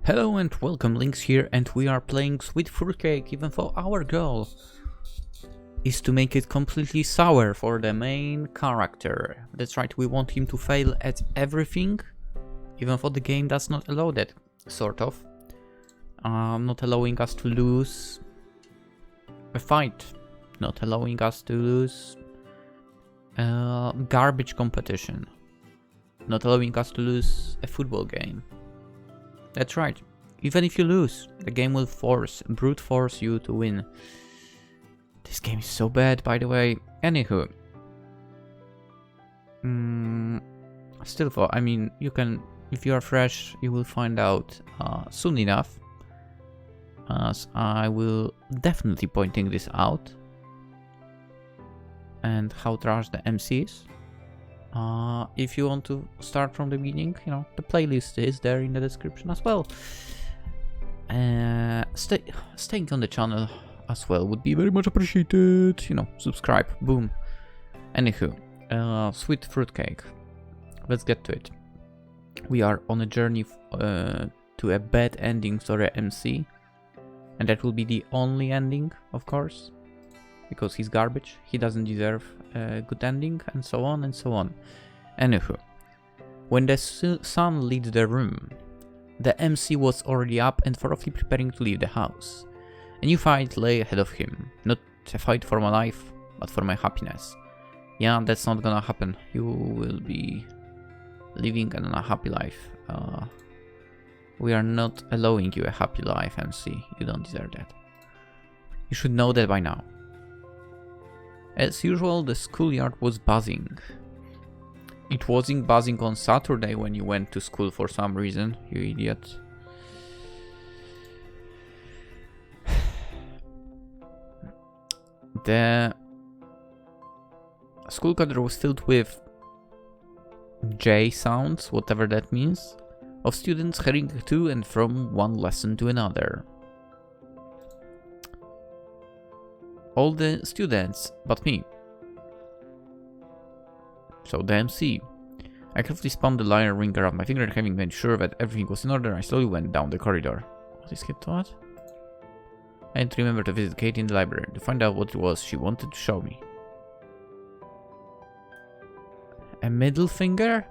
Hello and welcome, Lynx here, and we are playing Sweet Fruitcake, even though our goal is to make it completely sour for the main character. That's right, we want him to fail at everything, even though the game does not allow that, sort of. Not allowing us to lose a fight, not allowing us to lose a garbage competition, not allowing us to lose a football game. That's right. Even if you lose, the game will brute force you to win. This game is so bad, by the way. Anywho. Still, I mean, you can, if you are fresh, you will find out soon enough. As I will definitely pointing this out. And how trash the MC is. If you want to start from the beginning, you know, the playlist is there in the description as well. Staying on the channel as well would be very much appreciated. You know, subscribe, boom. Anywho, Sweet Fruitcake. Let's get to it. We are on a journey to a bad ending for a MC. And that will be the only ending, of course. Because he's garbage, he doesn't deserve a good ending, and so on and so on. Anywho, when the sun lit the room, the MC was already up and thoroughly preparing to leave the house. A new fight lay ahead of him, not a fight for my life, but for my happiness. Yeah, that's not gonna happen. You will be living an unhappy life. We are not allowing you a happy life, MC. You don't deserve that. You should know that by now. As usual, the schoolyard was buzzing. It wasn't buzzing on Saturday when you went to school for some reason, you idiot. The school cadre was filled with J sounds, whatever that means, of students hurrying to and from one lesson to another. All the students, but me. So the MC. I carefully spun the lion ring around my finger and having made sure that everything was in order, I slowly went down the corridor. What is it, what? I didn't remember to visit Katie in the library to find out what it was she wanted to show me. A middle finger?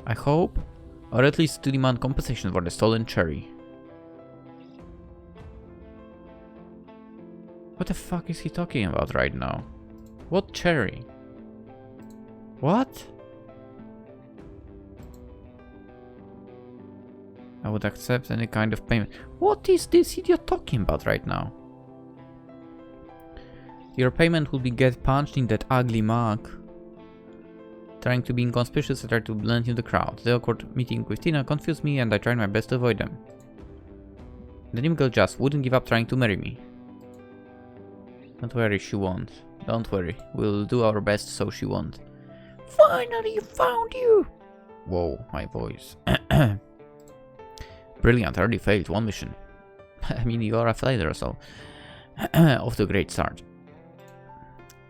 I hope. Or at least to demand compensation for the stolen cherry. What the fuck is he talking about right now? What cherry? What? I would accept any kind of payment. What is this idiot talking about right now? Your payment will be get punched in that ugly mug. Trying to be inconspicuous, I tried to blend in the crowd. The awkward meeting with Tina confused me and I tried my best to avoid them. The new girl just wouldn't give up trying to marry me. Don't worry, she won't. Don't worry, we'll do our best so she won't. Finally found you! Whoa, my voice. Brilliant, I already failed one mission. I mean, you are a failure, so... off to a great start.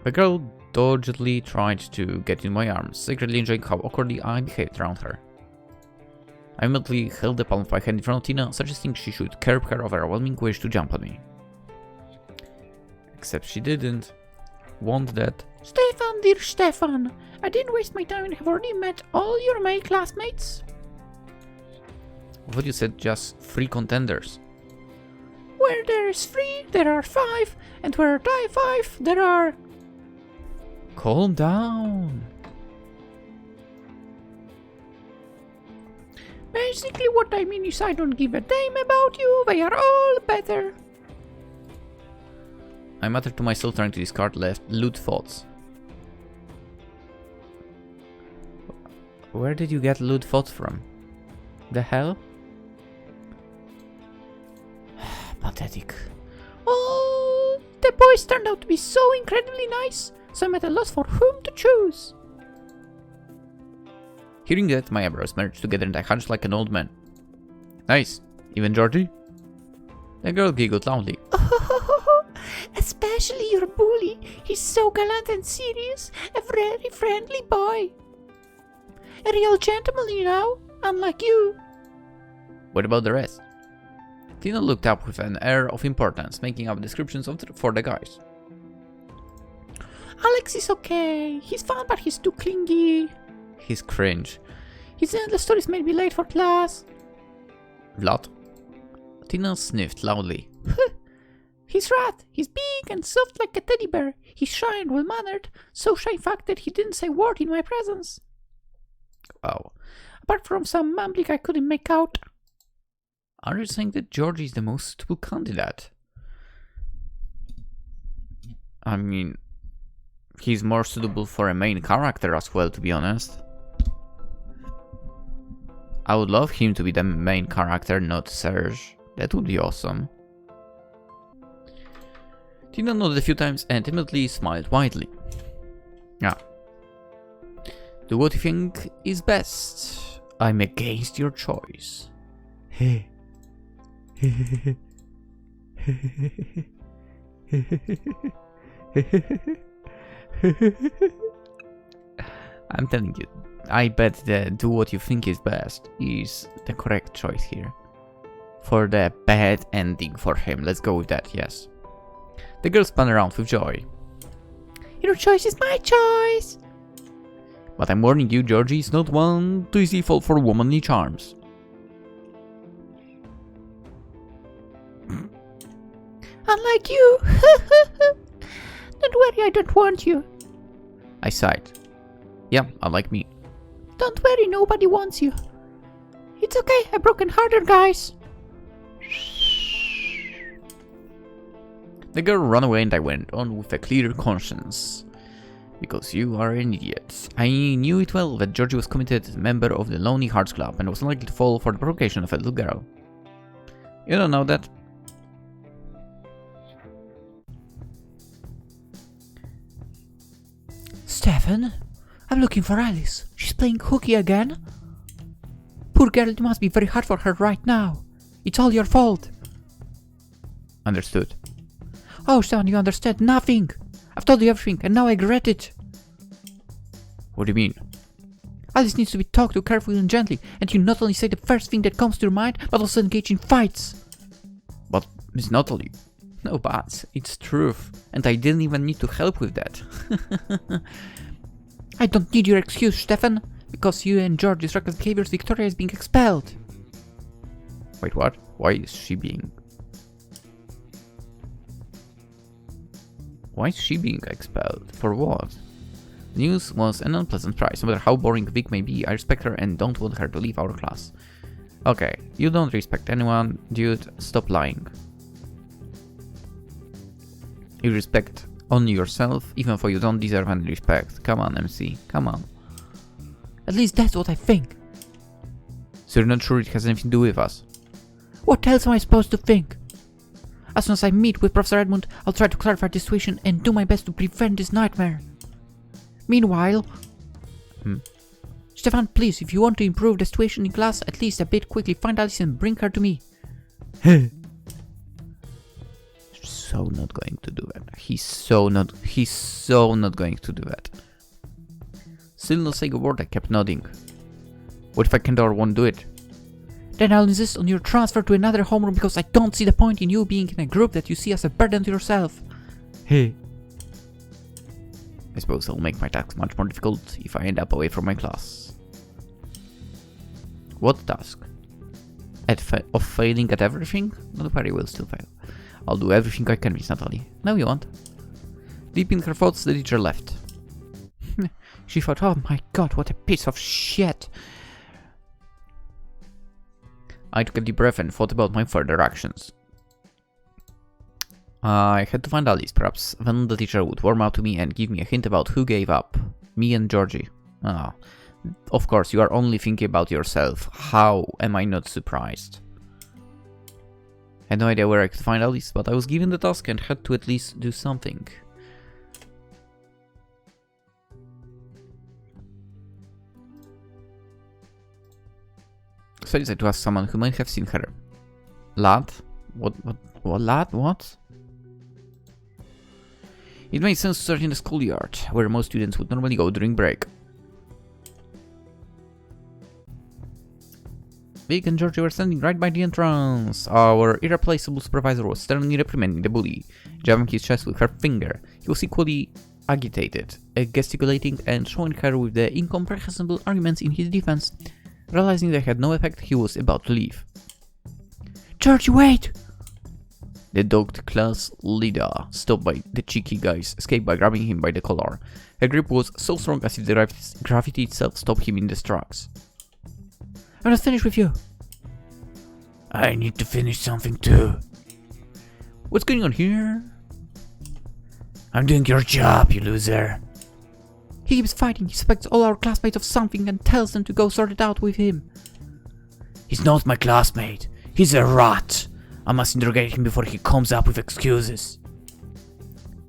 The girl doggedly tried to get in my arms, secretly enjoying how awkwardly I behaved around her. I immediately held the palm of my hand in front of Tina, suggesting she should curb her overwhelming wish to jump on me. Except she didn't want that. Stefan, dear Stefan, I didn't waste my time and have already met all your male classmates. I thought you said just 3 contenders. Where there is 3, there are 5, and where there are 5, there are... Calm down. Basically what I mean is I don't give a damn about you, they are all better. I muttered to myself, trying to discard lewd thoughts. Where did you get lewd thoughts from? The hell? Pathetic. Oh, the boys turned out to be so incredibly nice, so I'm at a loss for whom to choose. Hearing that, my eyebrows merged together and I hunched like an old man. Nice. Even Georgie? The girl giggled loudly. Especially your bully. He's so gallant and serious. A very friendly boy. A real gentleman, you know. Unlike you. What about the rest? Tina looked up with an air of importance, making up descriptions for the guys. Alex is okay. He's fun, but he's too clingy. He's cringe. His endless stories made me late for class. Vlad? Tina sniffed loudly. He's rat. He's big and soft like a teddy bear. He's shy and well-mannered. So shy, in fact, that he didn't say a word in my presence. Wow. Apart from some mumbling I couldn't make out. Are you saying that Georgie is the most suitable candidate? I mean, he's more suitable for a main character as well, to be honest. I would love him to be the main character, not Serge. That would be awesome. Tina nodded a few times and timidly smiled widely. Yeah. Do what you think is best. I'm against your choice. I'm telling you, I bet that do what you think is best is the correct choice here. For the bad ending for him. Let's go with that, yes. The girl spun around with joy. Your choice is my choice. But I'm warning you, Georgie is not one to easily fall for womanly charms. Unlike you. Don't worry, I don't want you. I sighed. Yeah, unlike me. Don't worry, nobody wants you. It's okay, a broken-hearted guys. The girl ran away and I went on with a clear conscience. Because you are an idiot. I knew it well that Georgie was committed member of the Lonely Hearts Club and was unlikely to fall for the provocation of a little girl. You don't know that? Stefan, I'm looking for Alice. She's playing hooky again. Poor girl, it must be very hard for her right now. It's all your fault. Understood. Oh, Stefan, you understand nothing. I've told you everything, and now I regret it. What do you mean? Alice needs to be talked to carefully and gently, and you not only say the first thing that comes to your mind, but also engage in fights. But, Miss Natalie... No, but it's truth, and I didn't even need to help with that. I don't need your excuse, Stefan. Because you and George's reckless behavior, Victoria is being expelled. Wait, what? Why is she being... Why is she being expelled? For what? The news was an unpleasant surprise. No matter how boring Vic may be, I respect her and don't want her to leave our class. Okay, you don't respect anyone, dude. Stop lying. You respect only yourself, even though you don't deserve any respect. Come on, MC. Come on. At least that's what I think. So you're not sure it has anything to do with us? What else am I supposed to think? As soon as I meet with Professor Edmund, I'll try to clarify the situation and do my best to prevent this nightmare. Meanwhile... Stefan, please, if you want to improve the situation in class at least a bit, quickly find Alice and bring her to me. So not going to do that. He's so not going to do that. Still not saying a word, I kept nodding. What if I can't or won't do it? Then I'll insist on your transfer to another homeroom because I don't see the point in you being in a group that you see as a burden to yourself. I suppose I'll make my task much more difficult if I end up away from my class. What task? Of failing at everything? Not worry, will still fail. I'll do everything I can, Miss Natalie. No, you won't. Deep in her thoughts, the teacher left. She thought, oh my god, what a piece of shit. I took a deep breath and thought about my further actions. I had to find Alice, perhaps then the teacher would warm up to me and give me a hint about who gave up. Me and Georgie. Of course, you are only thinking about yourself. How am I not surprised? I had no idea where I could find Alice, but I was given the task and had to at least do something. So I decided to ask someone who might have seen her. Lad? What lad? What? It made sense to start in the schoolyard, where most students would normally go during break. Vic and Georgie were standing right by the entrance. Our irreplaceable supervisor was sternly reprimanding the bully, jabbing his chest with her finger. He was equally agitated, gesticulating and showing her with the incomprehensible arguments in his defense. Realizing they had no effect, he was about to leave. Georgie, wait! The dogged class leader, stopped by the cheeky guys, escaped by grabbing him by the collar. Her grip was so strong as if the gravity itself stopped him in his tracks. I'm not finished with you. I need to finish something too. What's going on here? I'm doing your job, you loser. He keeps fighting. He suspects all our classmates of something and tells them to go sort it out with him. He's not my classmate. He's a rat. I must interrogate him before he comes up with excuses.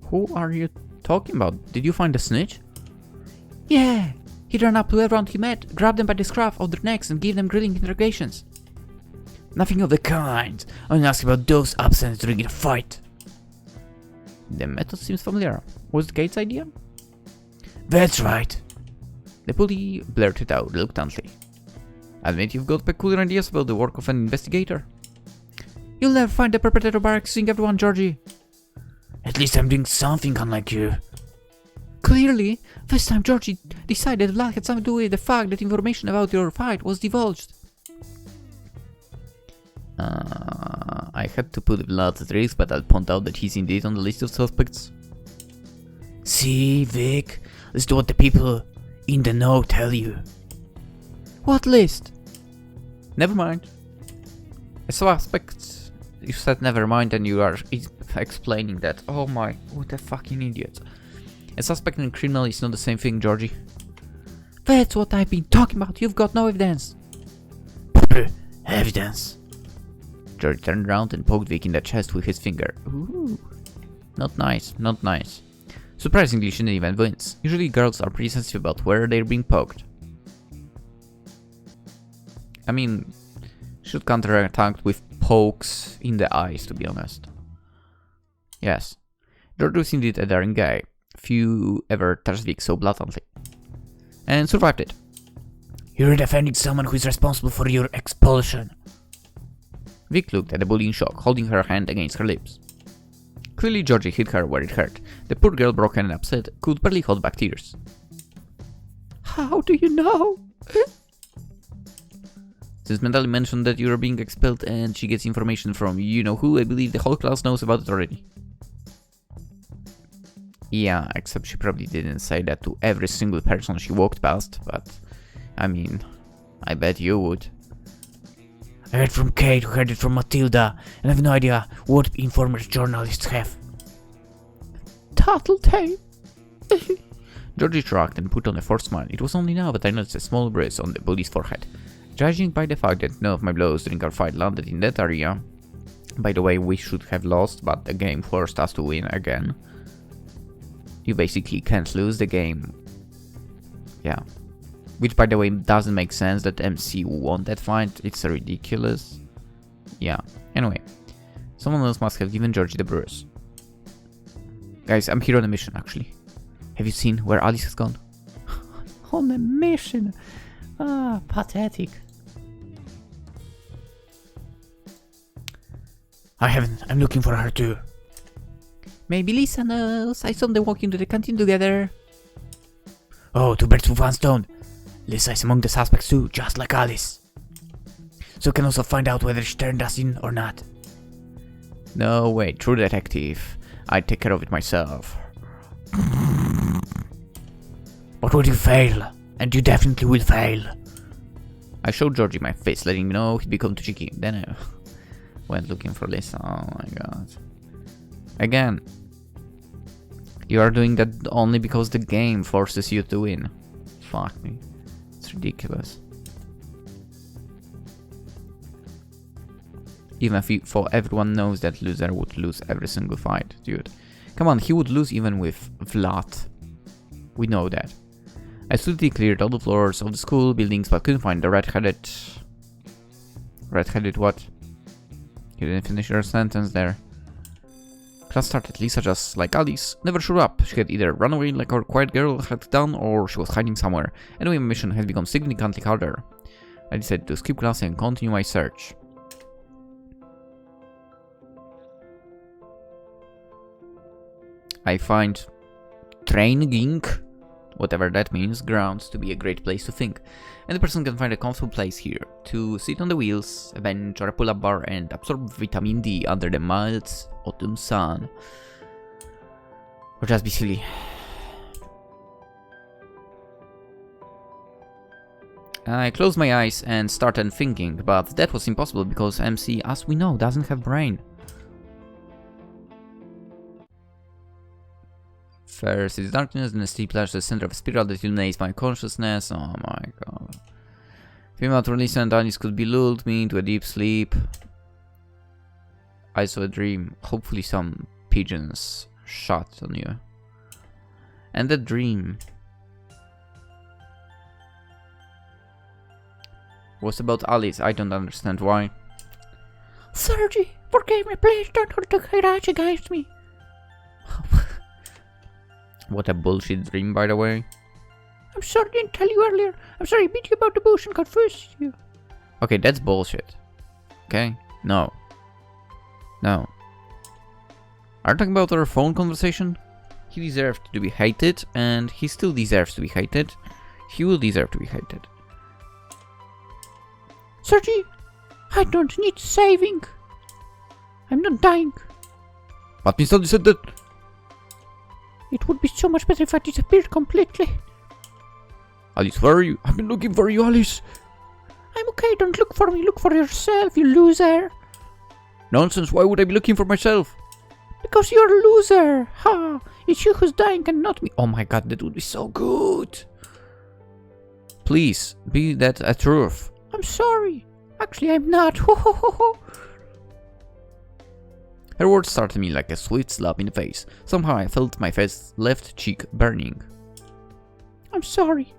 Who are you talking about? Did you find a snitch? Yeah. He ran up to everyone he met, grabbed them by the scruff of their necks and gave them grilling interrogations. Nothing of the kind. I only asked about those absent during a fight. The method seems familiar. Was it Kate's idea? That's right. The bully blurted out reluctantly. Admit you've got peculiar ideas about the work of an investigator. You'll never find the perpetrator by accusing everyone, Georgie. At least I'm doing something unlike you. Clearly, this time Georgie decided Vlad had something to do with the fact that information about your fight was divulged. I had to put Vlad at risk, but I'll point out that he's indeed on the list of suspects. See, Vic, let's do what the people in the know tell you. What list? Never mind. A suspect. You said never mind and you are explaining that. Oh my, what a fucking idiot. A suspect and a criminal is not the same thing, Georgie. That's what I've been talking about. You've got no evidence. Evidence. Georgie turned around and poked Vic in the chest with his finger. Ooh. Not nice, not nice. Surprisingly, she didn't even wince. Usually girls are pretty sensitive about where they're being poked. I mean, should counterattack with pokes in the eyes, to be honest. Yes, George was indeed a daring guy. Few ever touched Vic so blatantly. And survived it. You're defending someone who is responsible for your expulsion. Vic looked at the bully in shock, holding her hand against her lips. Clearly Georgie hit her where it hurt. The poor girl, broken and upset, could barely hold back tears. How do you know? Since Mentally mentioned that you're being expelled and she gets information from you-know-who, I believe the whole class knows about it already. Yeah, except she probably didn't say that to every single person she walked past, but I mean, I bet you would. I heard from Kate, who heard it from Matilda, and I have no idea what informers journalists have. Tattletale. Georgie shrugged and put on a forced smile. It was only now that I noticed a small bruise on the bully's forehead. Judging by the fact that none of my blows during our fight landed in that area. By the way, we should have lost, but the game forced us to win again. You basically can't lose the game. Yeah. Which, by the way, doesn't make sense that MC won that fight. It's ridiculous. Yeah. Anyway. Someone else must have given Georgie the bruise. Guys, I'm here on a mission, actually. Have you seen where Alice has gone? On a mission? Ah, pathetic. I haven't. I'm looking for her too. Maybe Lisa knows. I saw them walking to the canteen together. Oh, two birds with one stone. Lisa is among the suspects too, just like Alice. So can also find out whether she turned us in or not. No, wait, true detective. I'd take care of it myself. But would you fail? And you definitely will fail. I showed Georgie my face, letting him know he'd become too cheeky. Then I went looking for Lisa. Oh my god. Again. You are doing that only because the game forces you to win. Fuck me. It's ridiculous. Even if everyone knows that loser would lose every single fight, dude. Come on, he would lose even with Vlad. We know that. I swiftly cleared all the floors of the school buildings but couldn't find the red-headed... Red-headed what? You didn't finish your sentence there. Class started. Lisa, just like Alice, never showed up. She had either run away like our quiet girl had done, or she was hiding somewhere. Anyway, my mission had become significantly harder. I decided to skip class and continue my search. I find training, whatever that means, grounds to be a great place to think. And the person can find a comfortable place here to sit on the wheels, a bench or a pull-up bar and absorb vitamin D under the mild autumn sun. Or just be silly. I closed my eyes and started thinking, but that was impossible because MC, as we know, doesn't have brain. First is darkness, then a steep ledge, the center of a spiral that illuminates my consciousness. Oh my god. Female to listen and Alice could be lulled me into a deep sleep. I saw a dream. Hopefully some pigeons shot on you. And the dream was about Alice. I don't understand why. Sergi, forgive me, please don't hold the grudge against me. What a bullshit dream, by the way. I'm sorry I didn't tell you earlier. I'm sorry I beat you about the bush and confused you. Okay, that's bullshit. Okay? No. No. Are you talking about our phone conversation? He deserved to be hated, and he still deserves to be hated. He will deserve to be hated. Sergi, I don't need saving. I'm not dying. But Mr. You said that. It would be so much better if I disappeared completely. Alice, where are you? I've been looking for you, Alice. I'm okay, don't look for me, look for yourself, you loser. Nonsense, why would I be looking for myself? Because you're a loser. Ha! It's you who's dying and not me. Oh my god, that would be so good. Please, be that a truth. I'm sorry. Actually, I'm not. Ho ho ho ho. Her words startled me like a swift slap in the face. Somehow I felt my left cheek burning. I'm sorry.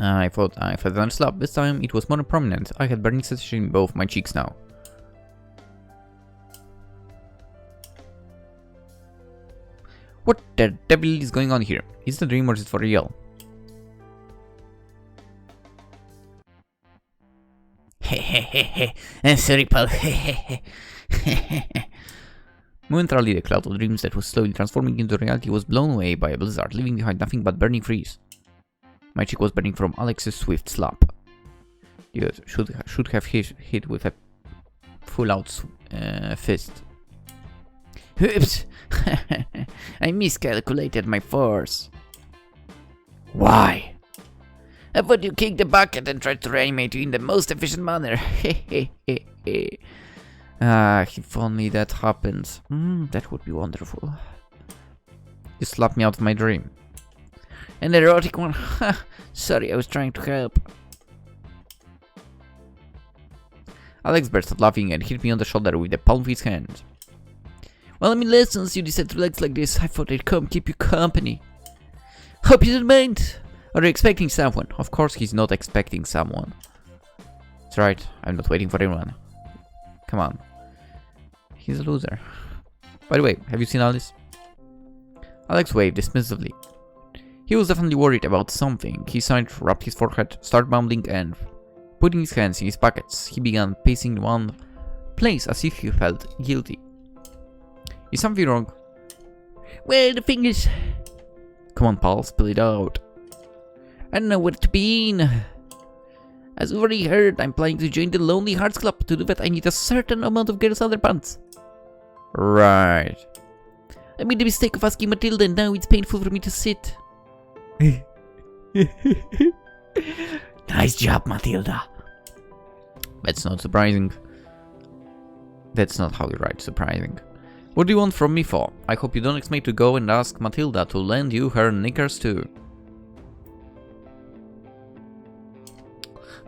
I thought I felt another slap. This time it was more prominent. I had burning sensation in both my cheeks now. What the devil is going on here? Is it a dream or is it for real? Hehehehe, I'm sorry, pal. Momentarily, the cloud of dreams that was slowly transforming into reality was blown away by a blizzard, leaving behind nothing but burning freeze. My cheek was burning from Alex's swift slap. Dude, should have hit with a full-out fist. Oops! I miscalculated my force. Why? I thought you kicked the bucket and tried to reanimate you in the most efficient manner. If only that happened. That would be wonderful. You slapped me out of my dream. An erotic one? Sorry, I was trying to help. Alex burst out laughing and hit me on the shoulder with the palm of his hand. Well, I mean, lessons, you decide to relax like this. I thought I'd come keep you company. Hope you don't mind. Are you expecting someone? Of course he's not expecting someone. That's right, I'm not waiting for anyone. Come on. He's a loser. By the way, have you seen Alice? Alex waved dismissively. He was definitely worried about something. He sighed, rubbed his forehead, started mumbling, and putting his hands in his pockets, he began pacing one place as if he felt guilty. Is something wrong? Well, the thing is... Come on, pal, spill it out. I don't know where to begin. As you already heard, I'm planning to join the Lonely Hearts Club. To do that, I need a certain amount of girls' underpants. Right. I made the mistake of asking Matilda, and now it's painful for me to sit. Nice job, Matilda. That's not surprising. That's not how you write surprising. What do you want from me for? I hope you don't expect me to go and ask Matilda to lend you her knickers too.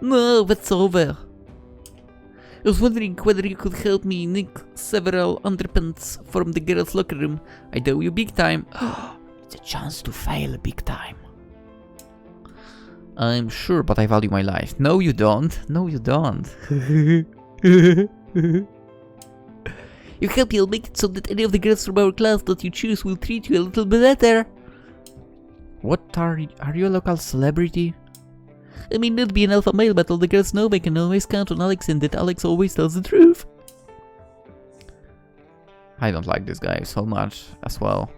No, that's over. I was wondering whether you could help me nick several underpants from the girls' locker room. I owe you big time. It's a chance to fail big time. I'm sure, but I value my life. No, you don't. No, you don't. You help me, I'll make it so that any of the girls from our class that you choose will treat you a little bit better. What are you a local celebrity? I may not be an alpha male, but all the girls know they can always count on Alex and that Alex always tells the truth. I don't like this guy so much as well.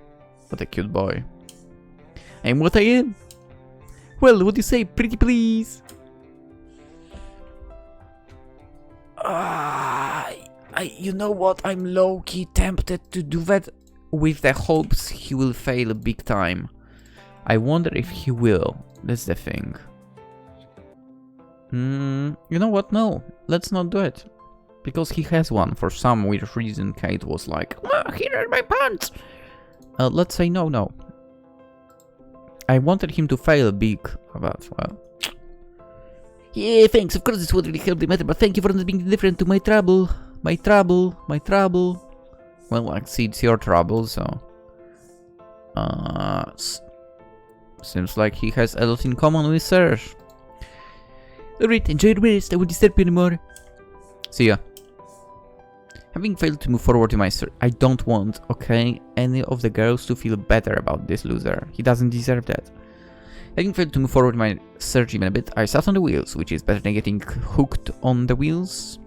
What a cute boy. I'm what I am. Well, what do you say, pretty please? You know what? I'm low-key tempted to do that with the hopes he will fail big time. I wonder if he will. That's the thing. You know what? No, let's not do it. Because he has one. For some weird reason, Kate was like, "Oh, here are my pants!" Let's say no. I wanted him to fail big, but well. Yeah, thanks. Of course, this would really help the matter, but thank you for not being different to my trouble. My trouble. Well, I see it's your trouble, so. Seems like he has a lot in common with Serge. Alright, enjoy your rest. I won't disturb you anymore. See ya. Having failed to move forward in my search, I don't want, okay, any of the girls to feel better about this loser. He doesn't deserve that. Having failed to move forward in my search even a bit, I sat on the wheels, which is better than getting hooked on the wheels,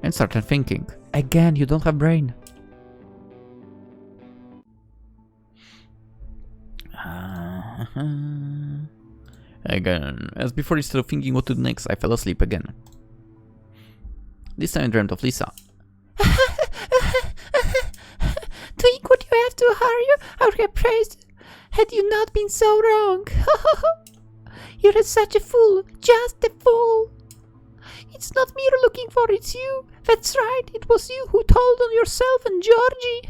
and started thinking. Again, you don't have brain. Again, as before instead of thinking what to do next, I fell asleep again. This time I dreamt of Lisa. Twink, would you have to hurry? I would have praised had you not been so wrong. You're such a fool, just a fool. It's not me you're looking for, it's you. That's right, it was you who told on yourself and Georgie.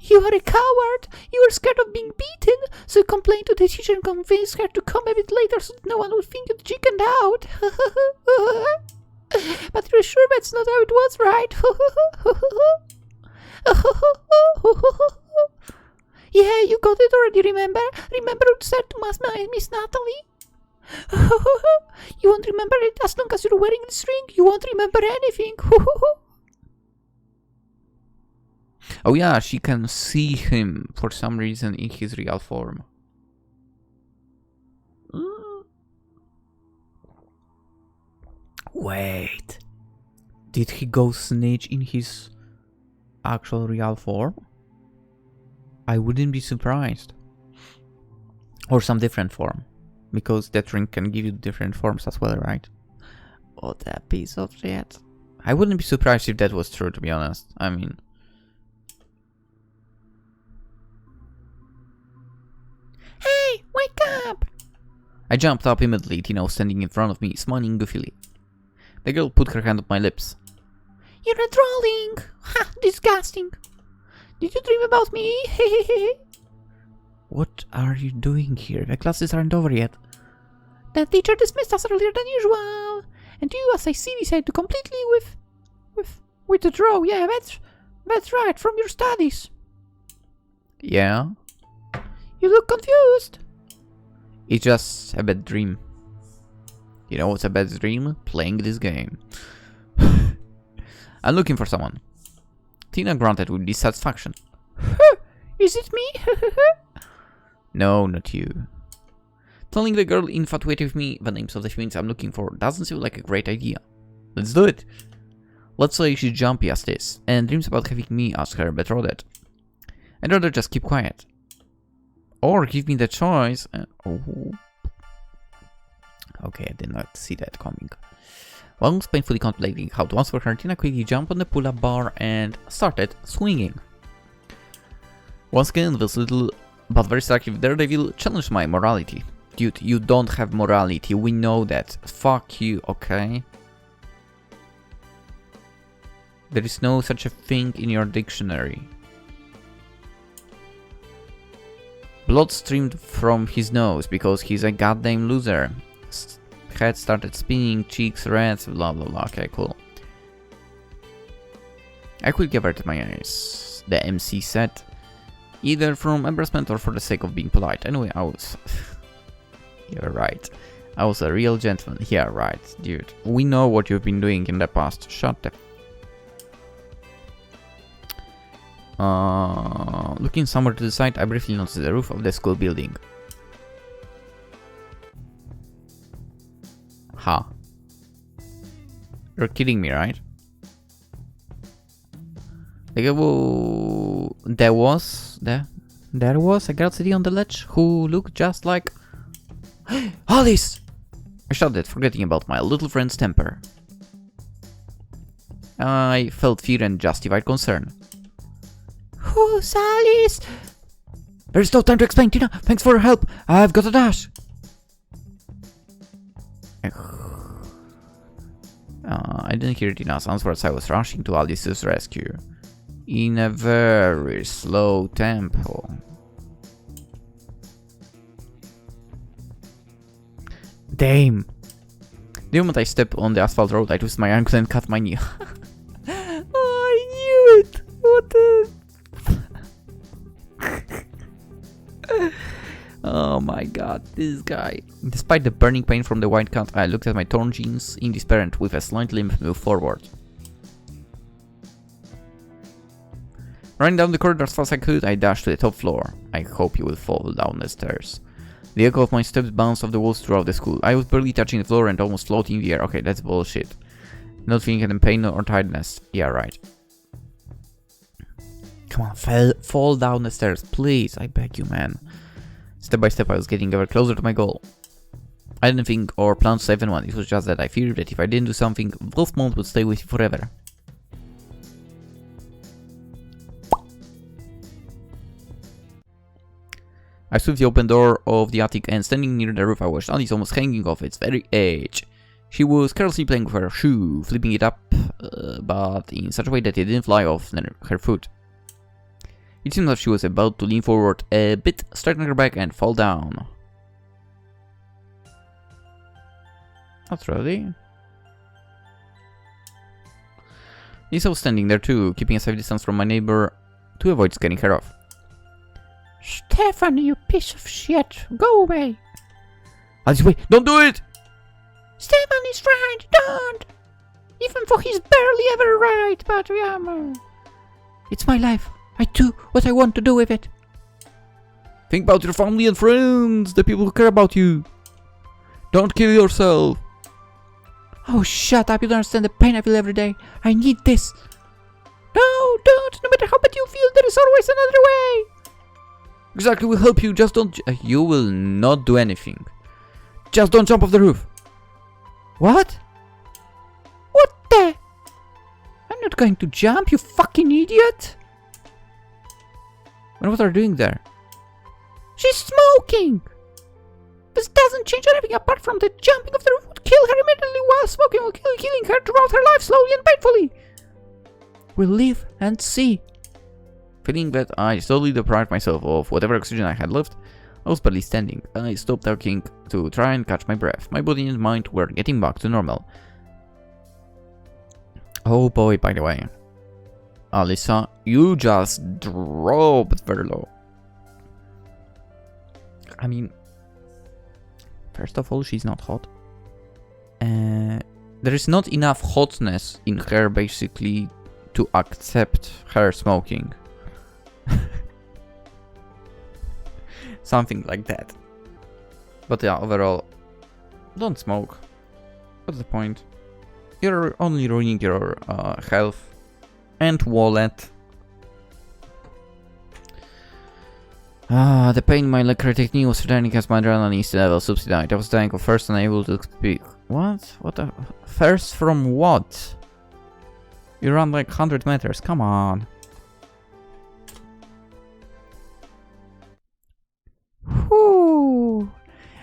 You are a coward. You were scared of being beaten, so you complained to the teacher and convinced her to come a bit later so that no one would think you'd chickened out. But you're sure that's not how it was, right? Yeah, you got it already, remember? Remember what you said to Miss Natalie? You won't remember it as long as you're wearing this ring. You won't remember anything. Oh yeah, she can see him for some reason in his real form. Wait. Did he go snitch in his actual real form? I wouldn't be surprised. Or some different form. Because that ring can give you different forms as well, right? Oh, that piece of shit. I wouldn't be surprised if that was true, to be honest. I mean... Hey, wake up! I jumped up immediately, Tina was standing in front of me, smiling goofily. The girl put her hand on my lips. You're a drooling! Ha! Disgusting! Did you dream about me? What are you doing here? The classes aren't over yet. The teacher dismissed us earlier than usual. And you, as I see, decided to completely with the draw. Yeah, that's right, from your studies. Yeah? You look confused. It's just a bad dream. You know what's a bad dream? Playing this game. I'm looking for someone. Tina grunted with dissatisfaction. Is it me? No, not you. Telling the girl infatuated with me the names of the things I'm looking for doesn't seem like a great idea. Let's do it. Let's say she's jumpy as this, and dreams about having me ask her betrothed. I'd rather just keep quiet. Or give me the choice. Oh. Okay, I did not see that coming. Whilst painfully contemplating how to answer her, Tina quickly jumped on the pull-up bar and started swinging. Once again, this little but very selective daredevil challenged my morality. Dude, you don't have morality, we know that. Fuck you, okay? There is no such a thing in your dictionary. Blood streamed from his nose because he's a goddamn loser. Head started spinning, cheeks red, blah blah blah. Okay, cool. I quickly averted my eyes. The MC said, either from embarrassment or for the sake of being polite. Anyway, I was... You're right. I was a real gentleman. Yeah, right, dude. We know what you've been doing in the past. Shut the... Looking somewhere to the side, I briefly noticed the roof of the school building. You're kidding me, right? Like, there was a girl sitting on the ledge who looked just like Alice! I shouted, forgetting about my little friend's temper. I felt fear and justified concern. Who's Alice? There's no time to explain, Tina. Thanks for your help. I've got a dash. I didn't hear Tina's answer as I was rushing to Alice's rescue. In a very slow tempo. Damn. The moment I stepped on the asphalt road, I twisted my ankle and cut my knee. Oh, I knew it! What the... Oh my god, this guy. Despite the burning pain from the white cut, I looked at my torn jeans in despair and with a slight limp moved forward. Running down the corridor as fast as I could, I dashed to the top floor. I hope you will fall down the stairs. The echo of my steps bounced off the walls throughout the school. I was barely touching the floor and almost floating in the air. Okay, that's bullshit. Not feeling any pain or tiredness. Yeah, right. Come on, fall down the stairs, please. I beg you, man. Step by step, I was getting ever closer to my goal. I didn't think or plan to save anyone. It was just that I feared that if I didn't do something, Wolf Mode would stay with you forever. I stood at the open door of the attic and standing near the roof I watched Alice almost hanging off its very edge. She was carelessly playing with her shoe, flipping it up, but in such a way that it didn't fly off her foot. It seemed that she was about to lean forward a bit, straighten her back and fall down. Not really. Lisa was standing there too, keeping a safe distance from my neighbor to avoid scaring her off. Stefan, you piece of shit! Go away! Alice, wait! Don't do it! Stefan is right, don't! Even though he's barely ever right, but it's my life. I do what I want to do with it. Think about your family and friends, the people who care about you. Don't kill yourself. Oh, shut up, you don't understand the pain I feel every day. I need this. No, don't! No matter how bad you feel, there is always another way! Exactly, we'll help you, just don't... you will not do anything. Just don't jump off the roof. What? What the? I'm not going to jump, you fucking idiot! What are you doing there? She's smoking! This doesn't change anything apart from the jumping off the roof would kill her immediately while smoking will kill killing her throughout her life slowly and painfully. We'll live and see. Feeling that I slowly deprived myself of whatever oxygen I had left, I was barely standing. I stopped talking to try and catch my breath. My body and mind were getting back to normal. Oh boy, by the way. Alyssa, you just dropped very low. I mean, first of all, she's not hot. There is not enough hotness in her, basically, to accept her smoking. Something like that. But yeah, overall, don't smoke. What's the point? You're only ruining your health and wallet. The pain in my leg technique was returning as my adrenaline level subsidized. I was dying of thirst and unable to speak. What? What the... Thirst from what? You run like 100 meters, come on. Whew.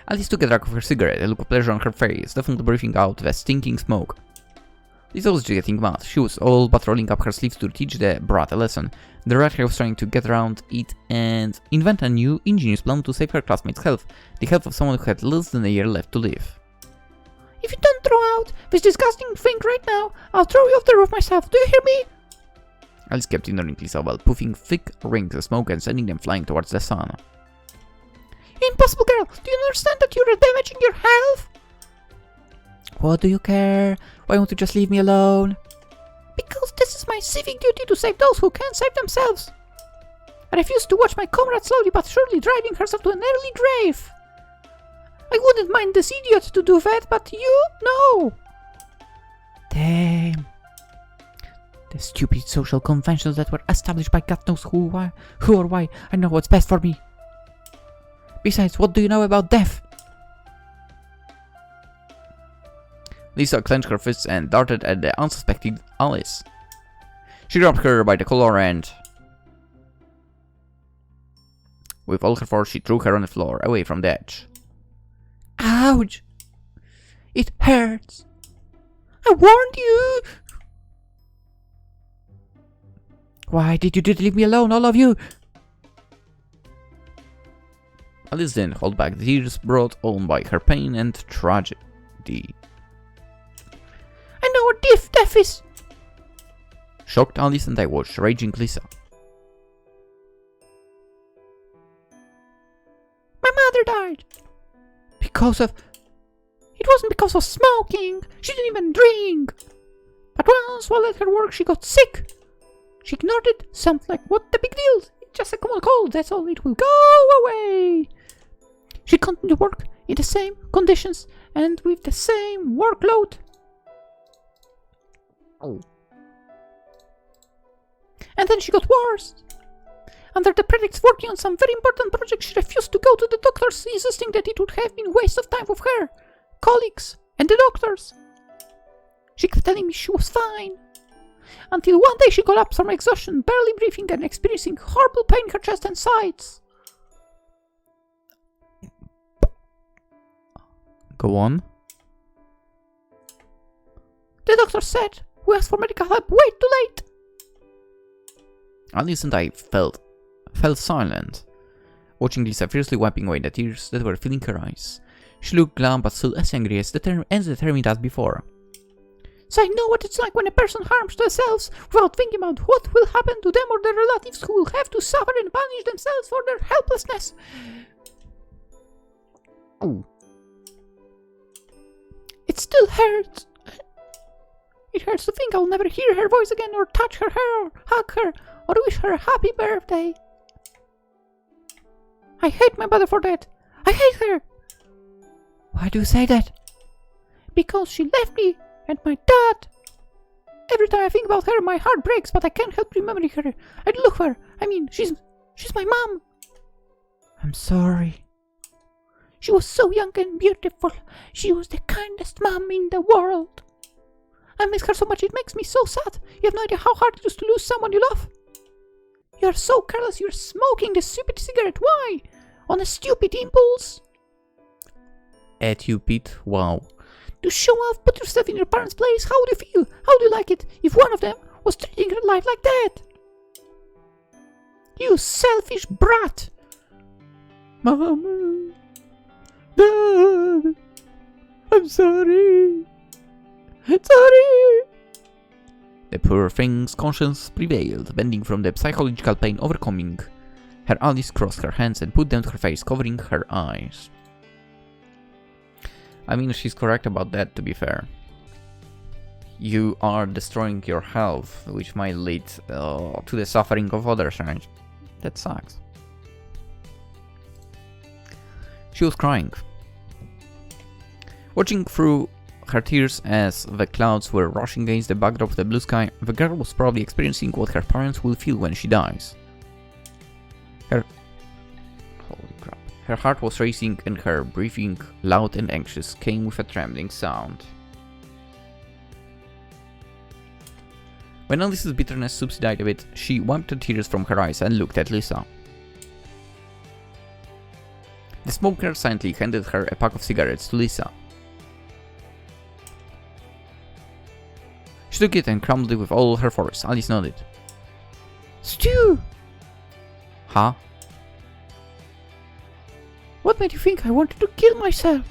Alice took a drag of her cigarette, a look of pleasure on her face, definitely breathing out the stinking smoke. Lisa was getting mad. She was all but rolling up her sleeves to teach the brat a lesson. The rat was trying to get around it and invent a new, ingenious plan to save her classmates' health, the health of someone who had less than a year left to live. If you don't throw out this disgusting thing right now, I'll throw you off the roof myself. Do you hear me? Alice kept ignoring Lisa while puffing thick rings of smoke and sending them flying towards the sun. Impossible, girl! Do you understand that you're damaging your health? What do you care? Why won't you just leave me alone? Because this is my civic duty to save those who can't save themselves. I refuse to watch my comrade slowly but surely driving herself to an early grave. I wouldn't mind this idiot to do that, but you? No! Damn. The stupid social conventions that were established by God knows who or why. I know what's best for me. Besides, what do you know about death? Lisa clenched her fists and darted at the unsuspecting Alice. She grabbed her by the collar and, with all her force, she threw her on the floor, away from the edge. Ouch! It hurts! I warned you! Why did you leave me alone, all of you? Alice didn't hold back the tears brought on by her pain and tragedy. I know what death is! Shocked Alice and I watched raging Lisa. My mother died! Because of... It wasn't because of smoking! She didn't even drink! But once, while at her work, she got sick! She ignored it, something like, what the big deal? It's just a common cold, that's all, it will go away! She continued to work in the same conditions and with the same workload. Oh. And then she got worse. Under the pretext working on some very important project, she refused to go to the doctors, insisting that it would have been a waste of time with her colleagues and the doctors. She kept telling me she was fine. Until one day she collapsed from exhaustion, barely breathing and experiencing horrible pain in her chest and sides. Go on. The doctor said, we asked for medical help way too late. Alice and I fell silent, watching Lisa fiercely wiping away the tears that were filling her eyes. She looked glum but still as angry as determined as before. So I know what it's like when a person harms themselves without thinking about what will happen to them or their relatives who will have to suffer and punish themselves for their helplessness. Oh. It still hurts. It hurts to think I'll never hear her voice again or touch her hair or hug her or wish her a happy birthday. I hate my mother for that. I hate her. Why do you say that? Because she left me and my dad. Every time I think about her, my heart breaks, but I can't help remembering her. I look for her. I mean, she's my mom. I'm sorry. She was so young and beautiful. She was the kindest mom in the world. I miss her so much, it makes me so sad. You have no idea how hard it is to lose someone you love. You are so careless, you're smoking this stupid cigarette. Why? On a stupid impulse? At you, Pete. Wow. To show off, put yourself in your parents' place. How do you feel? How do you like it if one of them was treating her life like that? You selfish brat! Mama, Dad, I'm sorry. Sorry. The poor thing's conscience prevailed, bending from the psychological pain overcoming. Her Alice crossed her hands and put them to her face, covering her eyes. I mean, she's correct about that, to be fair. You are destroying your health, which might lead to the suffering of others, right? That sucks. She was crying. Watching through her tears as the clouds were rushing against the backdrop of the blue sky, the girl was probably experiencing what her parents will feel when she dies. Holy crap. Her heart was racing and her breathing, loud and anxious, came with a trembling sound. When Alice's bitterness subsided a bit, she wiped the tears from her eyes and looked at Lisa. The smoker silently handed her a pack of cigarettes to Lisa. She took it and crumbled it with all her force. Alice nodded. Stu! Huh? What made you think I wanted to kill myself?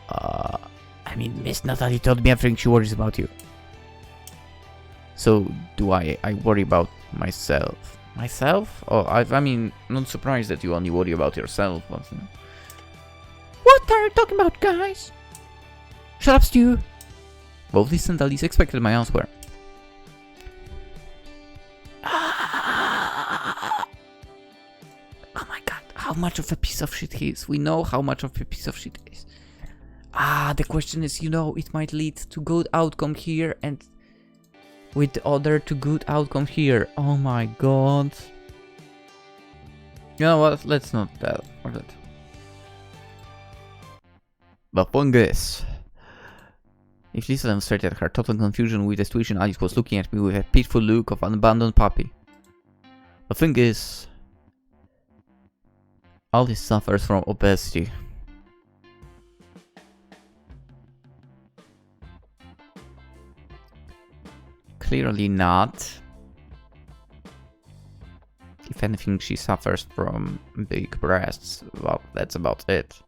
I mean, Miss Natalie told me everything she worries about you. So, do I worry about myself? Myself? Oh, I mean, not surprised that you only worry about yourself, but... What are you talking about, guys? Shut up, Stu. Both Lisa and Alice expected my answer. Oh my god, how much of a piece of shit he is. We know how much of a piece of shit he is. the question is, you know, it might lead to good outcome here and with the other to good outcome here. Oh my god. You know what? Let's not tell for that. The fungus. If Lisa demonstrated her total confusion with the situation, Alice was looking at me with a pitiful look of an abandoned puppy. The thing is, Alice suffers from obesity. Clearly not. If anything, she suffers from big breasts. Well, that's about it.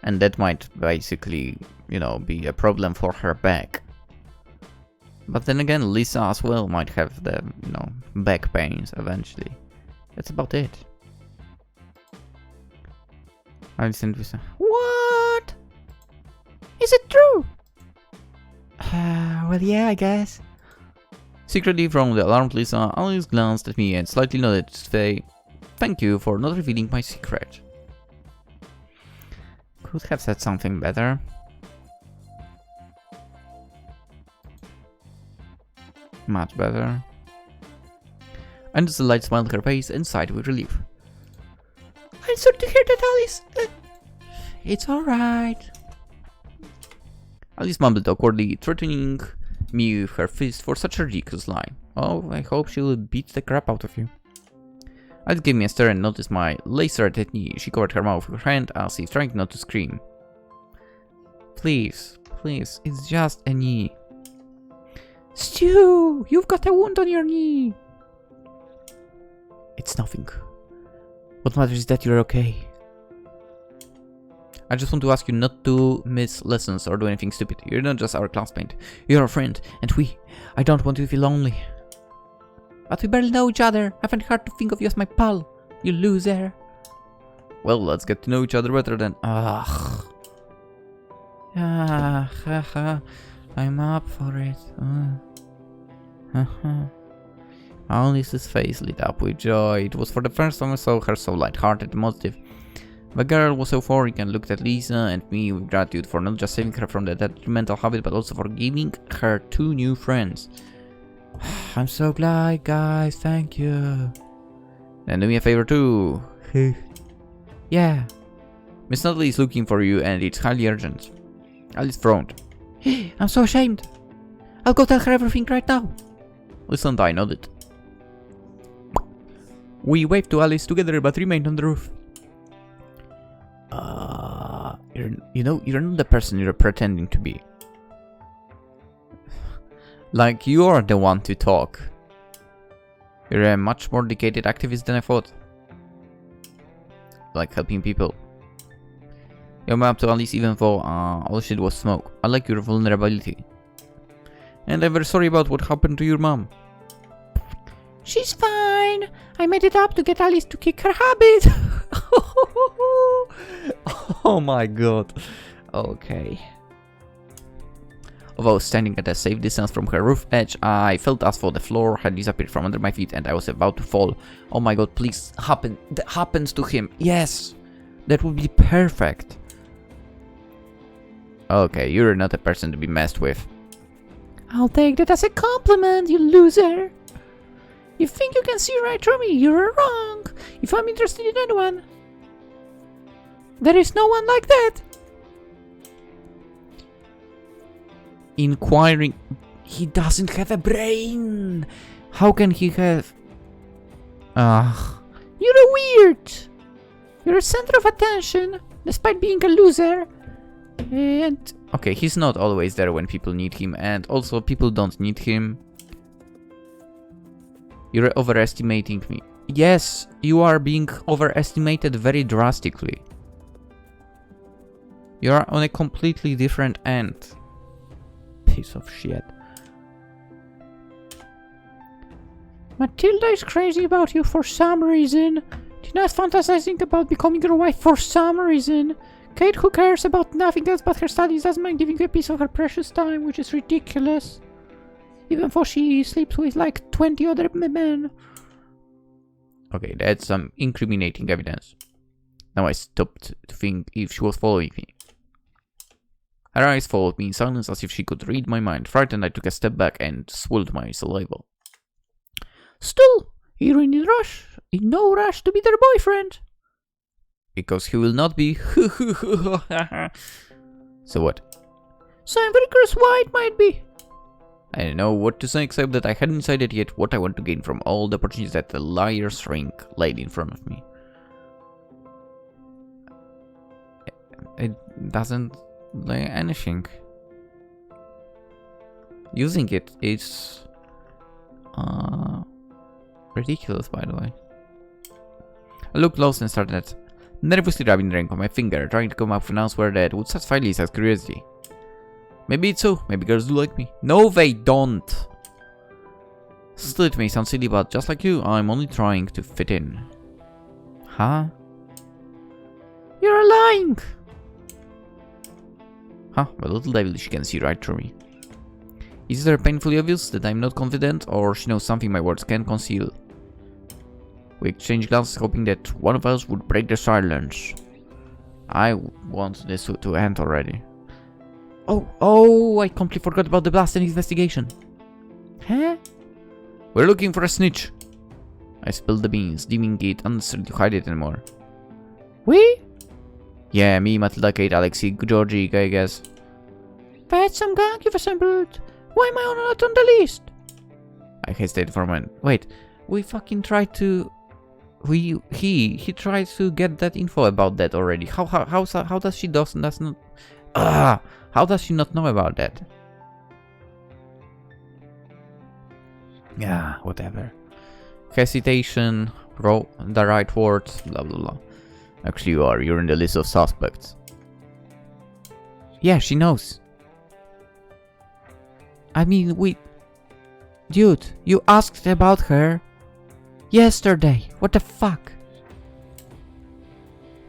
And that might basically, you know, be a problem for her back. But then again, Lisa as well might have the, you know, back pains eventually. That's about it. I listened to Lisa. What? Is it true? Well, yeah, I guess. Secretly from the alarmed Lisa, Alice glanced at me and slightly nodded to say, "Thank you for not revealing my secret." Could have said something better. Much better. And the light smiled her face and sighed with relief. I'm sorry to hear that, Alice. It's alright. Alice mumbled awkwardly, threatening me with her fist for such a ridiculous lie. Oh, I hope she will beat the crap out of you. Alice gave me a stare and noticed my lacer-headed knee. She covered her mouth with her hand as if trying not to scream. Please, please, it's just a knee. Stu, you've got a wound on your knee. It's nothing. What matters is that you're okay. I just want to ask you not to miss lessons or do anything stupid. You're not just our classmate. You're our friend, and I don't want you to feel lonely. But we barely know each other. I find it hard to think of you as my pal, you loser. Well, let's get to know each other better then. Ugh. I'm up for it. Alice's face lit up with joy. It was for the first time I saw her so light-hearted and positive. The girl was euphoric and looked at Lisa and me with gratitude for not just saving her from the detrimental habit, but also for giving her 2 new friends. I'm so glad, guys. Thank you. And do me a favor too. Yeah. Miss Natalie is looking for you and it's highly urgent. Alice frowned. I'm so ashamed. I'll go tell her everything right now. Lisa and I nodded. We waved to Alice together but remained on the roof. You're not the person you're pretending to be. Like, you are the one to talk. You're a much more dedicated activist than I thought. Like helping people. You're up to Alice even though all shit was smoke. I like your vulnerability. And I'm very sorry about what happened to your mom. She's fine. I made it up to get Alice to kick her habit. Oh my god. Okay. Although standing at a safe distance from her roof edge, I felt as though the floor had disappeared from under my feet and I was about to fall. Oh my god, please that happens to him. Yes! That would be perfect. Okay, you're not a person to be messed with. I'll take that as a compliment, you loser. You think you can see right through me? You're wrong. If I'm interested in anyone, there is no one like that. Inquiring. He doesn't have a brain. How can he have... You're weird. You're a center of attention, despite being a loser. And... Okay, he's not always there when people need him, and also people don't need him. You're overestimating me. Yes, you are being overestimated very drastically. You're on a completely different end. Piece of shit. Matilda is crazy about you for some reason. Tina's fantasizing about becoming your wife for some reason. Kate, who cares about nothing else but her studies, doesn't mind giving you a piece of her precious time, which is ridiculous. Even though she sleeps with like 20 other men. Okay, that's some incriminating evidence. Now I stopped to think if she was following me. Her eyes followed me in silence as if she could read my mind. Frightened, I took a step back and swallowed my saliva. Still, you're in no rush to be their boyfriend. Because he will not be. So what? So I'm very curious why it might be. I didn't know what to say except that I hadn't decided yet what I want to gain from all the opportunities that the liar's ring laid in front of me. It doesn't lay anything. Using it is ridiculous, by the way. I looked lost and started nervously rubbing the ring on my finger, trying to come up with an answer that would satisfy Lisa's curiosity. Maybe it's so. Maybe girls do like me. No, they don't. Still, it may sound silly, but just like you, I'm only trying to fit in. Huh? You're lying. Huh? The little devil, she can see right through me. Is it painfully obvious that I'm not confident, or she knows something my words can't conceal? We exchanged glances, hoping that one of us would break the silence. I want this to end already. Oh, I completely forgot about the blasted investigation. Huh? We're looking for a snitch. I spilled the beans, deeming it unnecessary to hide it anymore. We? Yeah, me, Matilda, Kate, Alexei, Georgie, I guess. That's some gang you've assembled. Why am I not on the list? I hesitated for a moment. Wait, we fucking tried to... He tried to get that info about that already. How does she does not... How does she not know about that? Yeah, whatever. Hesitation, the right word, blah blah blah. Actually you're in the list of suspects. Yeah, she knows. I mean, dude, you asked about her yesterday. What the fuck?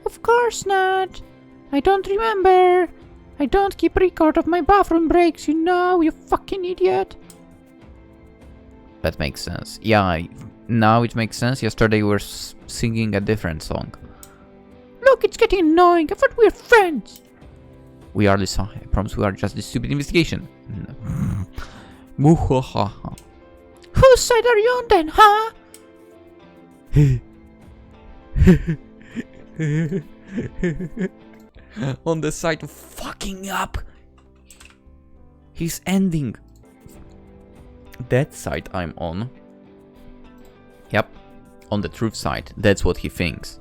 Of course not. I don't remember. I don't keep record of my bathroom breaks, you know, you fucking idiot. That makes sense. Yeah, now it makes sense. Yesterday we were singing a different song. Look, it's getting annoying. I thought we were friends. We are this. I promise we are just this stupid investigation. Whose side are you on then, huh? On the side of fucking up. He's ending. That side I'm on. Yep, on the truth side. That's what he thinks.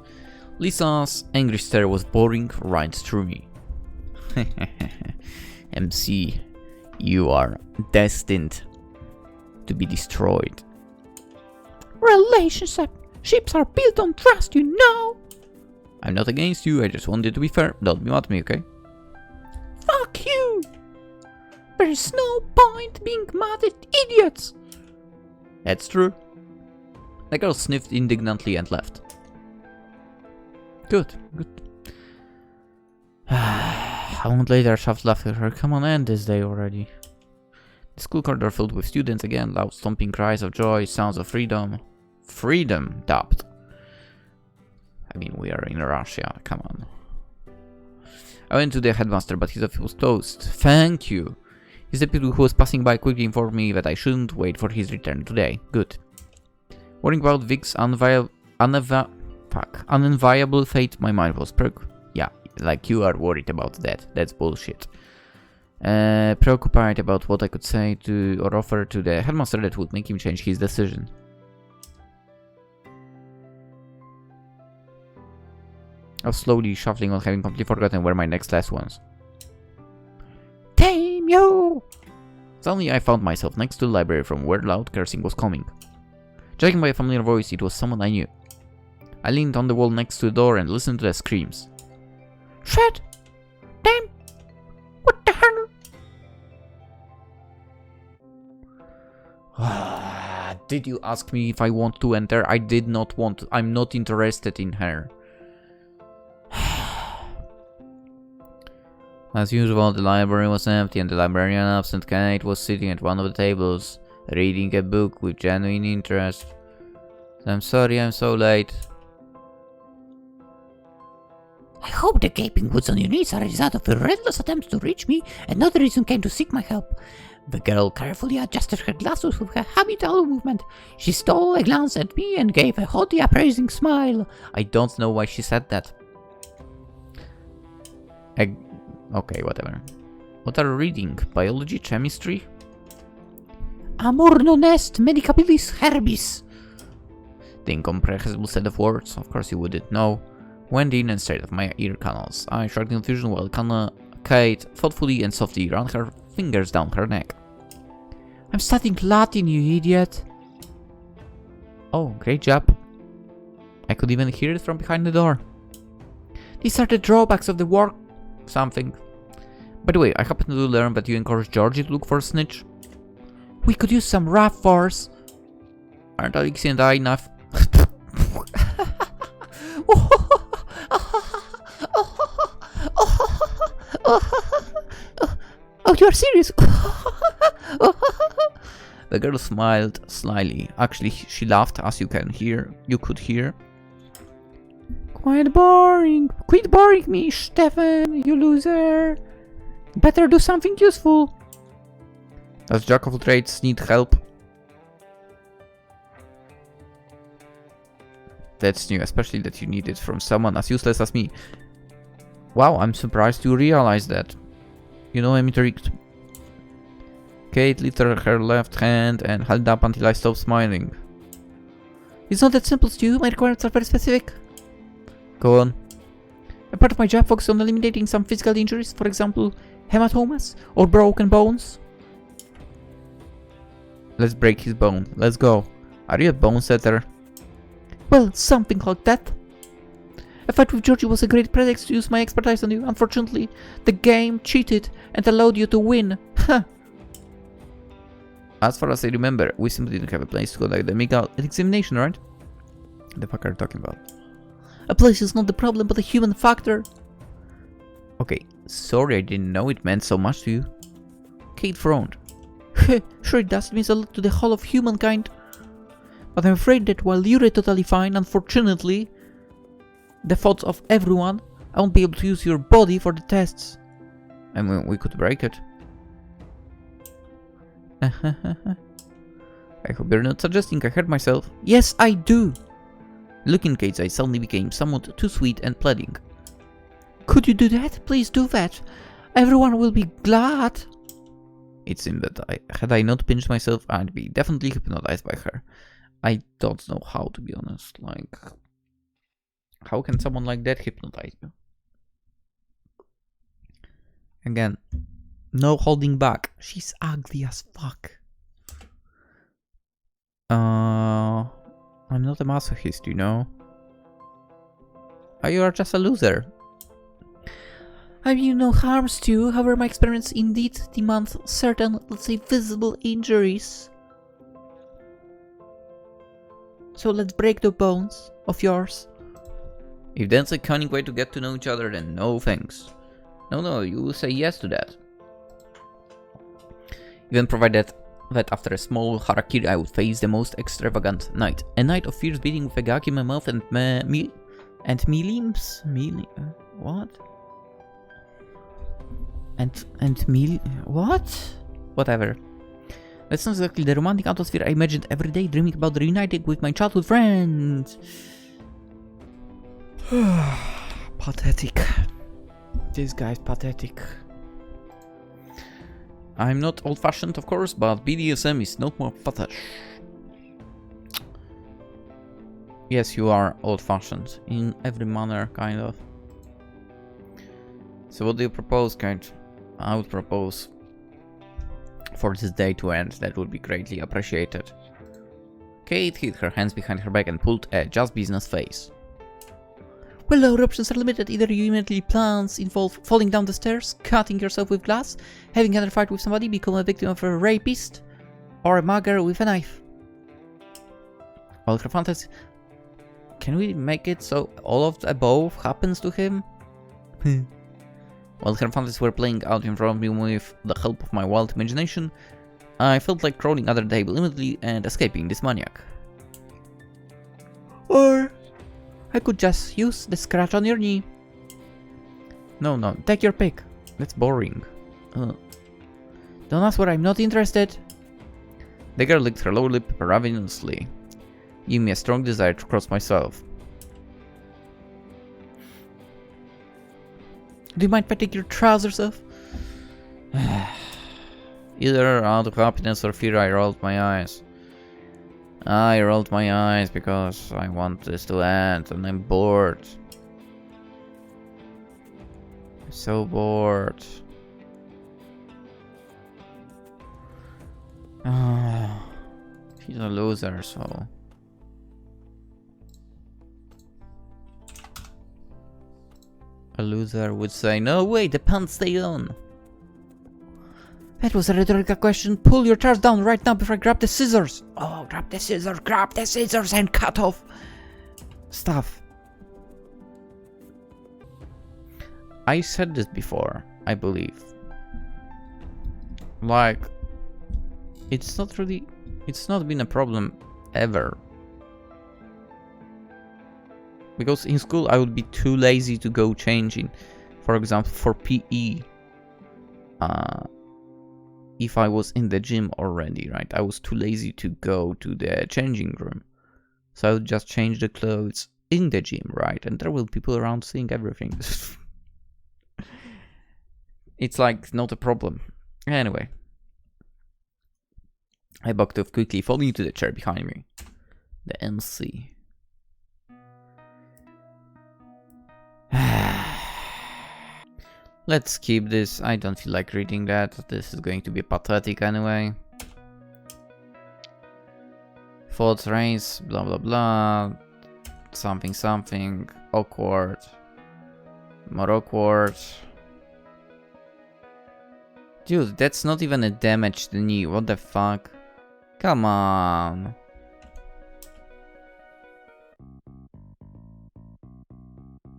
Lisa's angry stare was boring right through me. MC, you are destined to be destroyed. Relationships are built on trust, you know. I'm not against you, I just wanted to be fair. Don't be mad at me, okay? Fuck you! There's no point being mad at idiots! That's true. The girl sniffed indignantly and left. Good. A moment later, Shaft laughed at her. Come on, end this day already. The school corridor filled with students again, loud stomping cries of joy, sounds of freedom. Freedom, dubbed. I mean, we are in Russia, come on. I went to the headmaster, but his office was closed. Thank you. His deputy who was passing by quickly informed me that I shouldn't wait for his return today. Good. Worrying about Vic's unenviable fate, my mind was yeah, like you are worried about that. That's bullshit. Preoccupied about what I could say to or offer to the headmaster that would make him change his decision. I was slowly shuffling on, having completely forgotten where my next class was. Damn you! Suddenly I found myself next to the library from where loud cursing was coming. Judging by a familiar voice, it was someone I knew. I leaned on the wall next to the door and listened to the screams. Shit! Damn! What the hell? Did you ask me if I want to enter? I did not want to. I'm not interested in her. As usual, the library was empty and the librarian, absent Kate, was sitting at one of the tables, reading a book with genuine interest. I'm sorry I'm so late. I hope the gaping wounds on your knees are a result of your relentless attempts to reach me and not the reason came to seek my help. The girl carefully adjusted her glasses with her habitual movement. She stole a glance at me and gave a haughty, appraising smile. I don't know why she said that. Okay, whatever. What are you reading? Biology? Chemistry? Amor non est medicabilis herbis. The incomprehensible set of words. Of course you wouldn't know. Went in and stared at my ear canals. I shrugged in confusion while Kate thoughtfully and softly ran her fingers down her neck. I'm studying Latin, you idiot. Oh, great job. I could even hear it from behind the door. These are the drawbacks of the work something. By the way, I happen to learn that you encourage Georgie to look for a snitch. We could use some rough force. Aren't Alexi and I enough? Oh, you're serious? The girl smiled slyly. Actually, she laughed, as you could hear. Quite boring. Quit boring me, Stefan, you loser. Better do something useful. Does Jack of all trades need help? That's new, especially that you need it from someone as useless as me. Wow, I'm surprised you realize that. You know, I'm intrigued. Kate lifted her left hand and held it up until I stopped smiling. It's not that simple, Stu. My requirements are very specific. Go on. A part of my job focuses on eliminating some physical injuries, for example, hematomas or broken bones. Let's break his bone. Let's go. Are you a bone setter? Well, something like that. A fight with Georgie was a great pretext to use my expertise on you. Unfortunately, the game cheated and allowed you to win. As far as I remember, we simply didn't have a place to conduct the medical examination, right? The fuck are you talking about? A place is not the problem, but a human factor. Okay, sorry I didn't know it meant so much to you. Kate frowned. Sure it does, it means a lot to the whole of humankind. But I'm afraid that while you're totally fine, unfortunately, the thoughts of everyone, I won't be able to use your body for the tests. I mean, we could break it. I hope you're not suggesting I hurt myself. Yes, I do. Looking at Kate's eyes suddenly became somewhat too sweet and pleading. Could you do that? Please do that. Everyone will be glad. It seemed that had I not pinched myself, I'd be definitely hypnotized by her. I don't know how, to be honest. Like, how can someone like that hypnotize you? Again, no holding back. She's ugly as fuck. I'm not a masochist, you know. You are just a loser. I mean no harms to you, however my experiments indeed demand certain, let's say, visible injuries. So let's break the bones of yours. If that's a cunning way to get to know each other, then no thanks. No, you will say yes to that. Even provided that after a small harakiri I would face the most extravagant night. A night of fierce beating with a gag in my mouth and me limbs. What? And me... What? Whatever. That's not exactly the romantic atmosphere I imagined every day, dreaming about reuniting with my childhood friends. Pathetic. This guy's pathetic. I'm not old-fashioned, of course, but BDSM is not more fetish. Yes, you are old-fashioned in every manner, kind of. So what do you propose, Kate? I would propose for this day to end. That would be greatly appreciated. Kate hid her hands behind her back and pulled a just business face. Well, our options are limited. Either you immediately plans involve falling down the stairs, cutting yourself with glass, having another fight with somebody, become a victim of a rapist, or a mugger with a knife. Well, her fantasy... Can we make it so all of the above happens to him? While her fantasies were playing out in front of me with the help of my wild imagination, I felt like crawling under the table immediately and escaping this maniac. Or I could just use the scratch on your knee. No, no, take your pick. That's boring. Don't ask what I'm not interested. The girl licked her lower lip ravenously, giving me a strong desire to cross myself. Do you mind if I take your trousers off? Either out of happiness or fear, I rolled my eyes. I rolled my eyes because I want this to end and I'm bored. I'm so bored. He's a loser, so... A loser would say, no way, the pants stay on. That was a rhetorical question. Pull your chairs down right now before I grab the scissors. Oh, grab the scissors and cut off stuff. I said this before, I believe. Like, it's not been a problem ever. Because in school I would be too lazy to go changing. For example, for PE. If I was in the gym already, right? I was too lazy to go to the changing room. So I would just change the clothes in the gym, right? And there will be people around seeing everything. It's like not a problem. Anyway. I backed off quickly, falling into the chair behind me. The MC. Let's skip this. I don't feel like reading that. This is going to be pathetic anyway. Fourth race, blah blah blah. Something something. Awkward. More awkward. Dude, that's not even a damaged knee. What the fuck? Come on.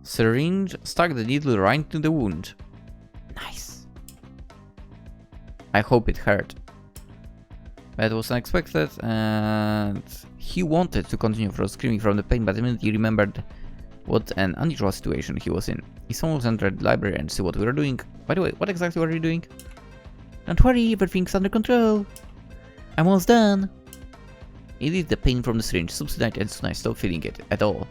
Syringe stuck the needle right into the wound. Nice. I hope it hurt. That was unexpected, and he wanted to continue from screaming from the pain, but immediately he remembered what an unusual situation he was in. He almost entered the library and see what we were doing. By the way, what exactly were you doing? Don't worry, everything's under control. I'm almost done. Immediately the pain from the syringe subsided and soon I stopped feeling it at all.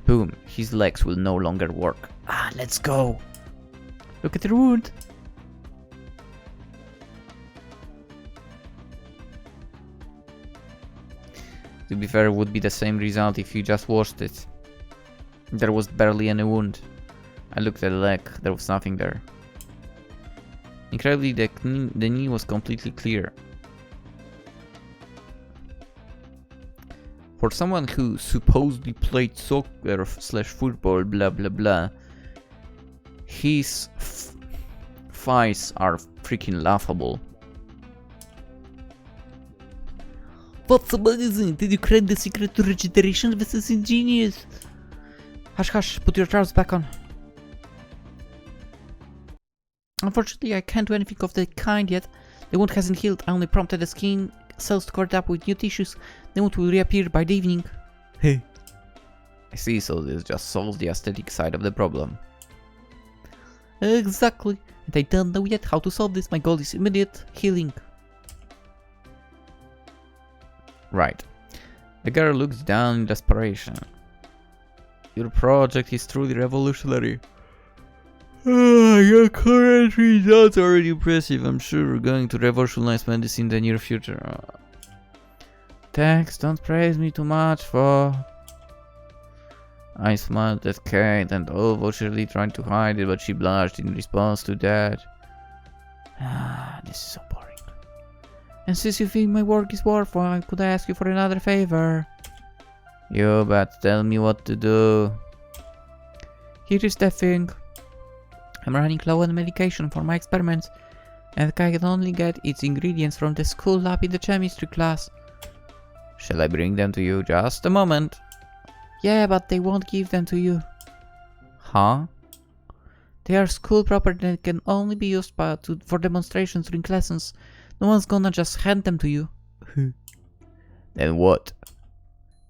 Boom, his legs will no longer work. Ah, let's go. Look at the wound. To be fair, it would be the same result if you just washed it. There was barely any wound. I looked at the leg, there was nothing there. Incredibly, the knee was completely clear. For someone who supposedly played soccer / football, blah blah blah, his thighs are freaking laughable. What's amazing? Did you crack the secret to regeneration? This is ingenious. Hush hush, put your trousers back on. Unfortunately, I can't do anything of the kind yet. The wound hasn't healed. I only prompted the skin cells to cover it up with new tissues. The wound will reappear by the evening. Hey. I see, so this just solves the aesthetic side of the problem. Exactly. And I don't know yet how to solve this. My goal is immediate healing. Right. The girl looks down in desperation. Your project is truly revolutionary. Your current results are already impressive. I'm sure we're going to revolutionize medicine in the near future. Tex, don't praise me too much, for... I smiled at Kate and overtly tried to hide it, but she blushed in response to that. This is so boring. And since you think my work is worthwhile, could I ask you for another favor? You bet, tell me what to do. Here is the thing. I'm running low on medication for my experiments, and I can only get its ingredients from the school lab in the chemistry class. Shall I bring them to you? Just a moment. Yeah, but they won't give them to you. Huh? They are school property and can only be used for demonstrations during lessons. No one's gonna just hand them to you. Then what?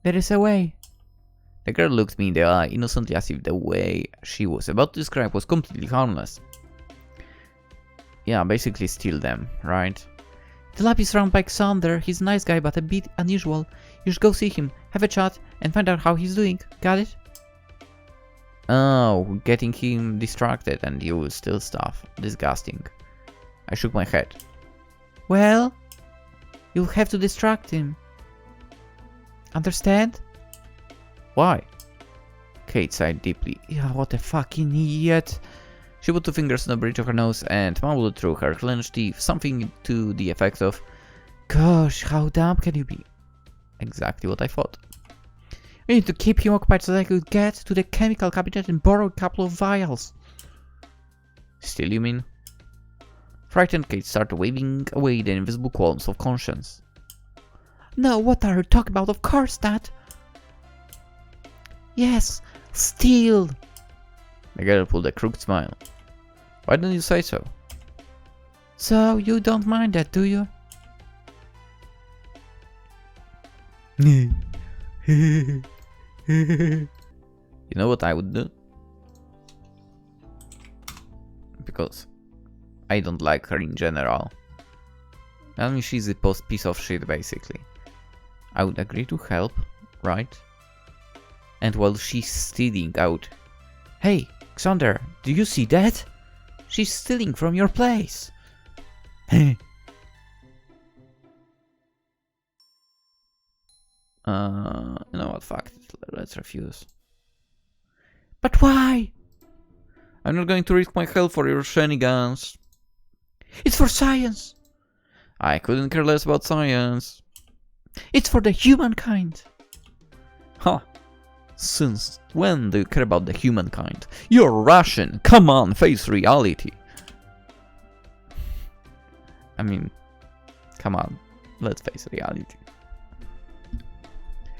There is a way. The girl looked me in the eye innocently as if the way she was about to describe was completely harmless. Yeah, basically steal them, right? The lab is run by Xander. He's a nice guy, but a bit unusual. You should go see him, have a chat, and find out how he's doing. Got it? Oh, getting him distracted and you will steal stuff. Disgusting. I shook my head. Well, you'll have to distract him. Understand? Why? Kate sighed deeply. Yeah, what a fucking idiot. She put 2 fingers on the bridge of her nose and mumbled through her clenched teeth something to the effect of, "Gosh, how dumb can you be?" exactly what I thought. We need to keep him occupied so that I could get to the chemical cabinet and borrow a couple of vials. Still, you mean? Frightened, Kate started waving away the invisible qualms of conscience. No, what are you talking about? Of course not. Yes, steal. The girl pulled a crooked smile. Why didn't you say so? So, you don't mind that, do you? You know what I would do? Because I don't like her in general. I mean, she's a piece of shit, basically. I would agree to help, right? And while she's stealing out, "Hey, Xander, do you see that? She's stealing from your place." you know what, fuck it, let's refuse. But why? I'm not going to risk my health for your shenanigans. It's for science. I couldn't care less about science. It's for the humankind. Huh. Since when do you care about the humankind? You're Russian. Come on, face reality. I mean, come on, let's face reality.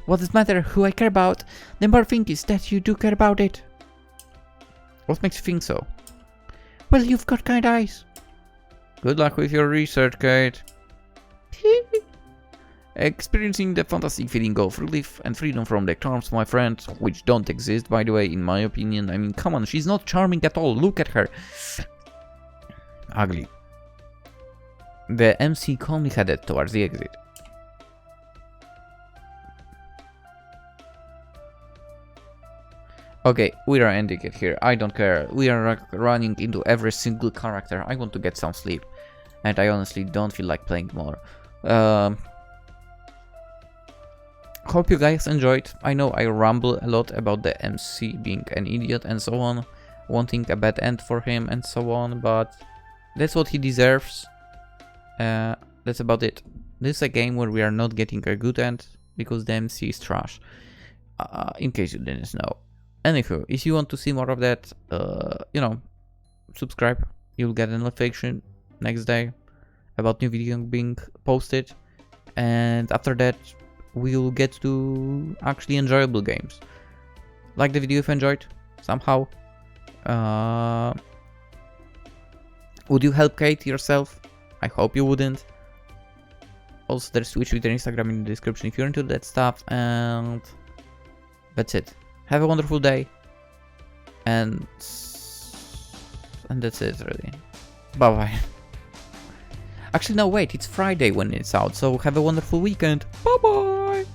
What does matter who I care about? The more thing is that you do care about it. What makes you think so? Well, you've got kind eyes. Good luck with your research, Kate. Experiencing the fantastic feeling of relief and freedom from the charms, my friend, which don't exist, by the way, in my opinion. I mean, come on, she's not charming at all. Look at her. Ugly. The MC calmly headed towards the exit. Okay, we are ending it here. I don't care. We are running into every single character. I want to get some sleep. And I honestly don't feel like playing more. Hope you guys enjoyed. I know I ramble a lot about the MC being an idiot and so on. Wanting a bad end for him and so on. But that's what he deserves. That's about it. This is a game where we are not getting a good end. Because the MC is trash. In case you didn't know. Anywho, if you want to see more of that, you know, subscribe. You'll get a notification next day about new video being posted. And after that, we'll get to actually enjoyable games. Like the video if you enjoyed, somehow. Would you help Kate yourself? I hope you wouldn't. Also, there's Twitch, Twitter, Instagram in the description if you're into that stuff. And that's it. Have a wonderful day, and that's it really. Bye bye. Actually no, wait, it's Friday when it's out, so have a wonderful weekend. Bye bye.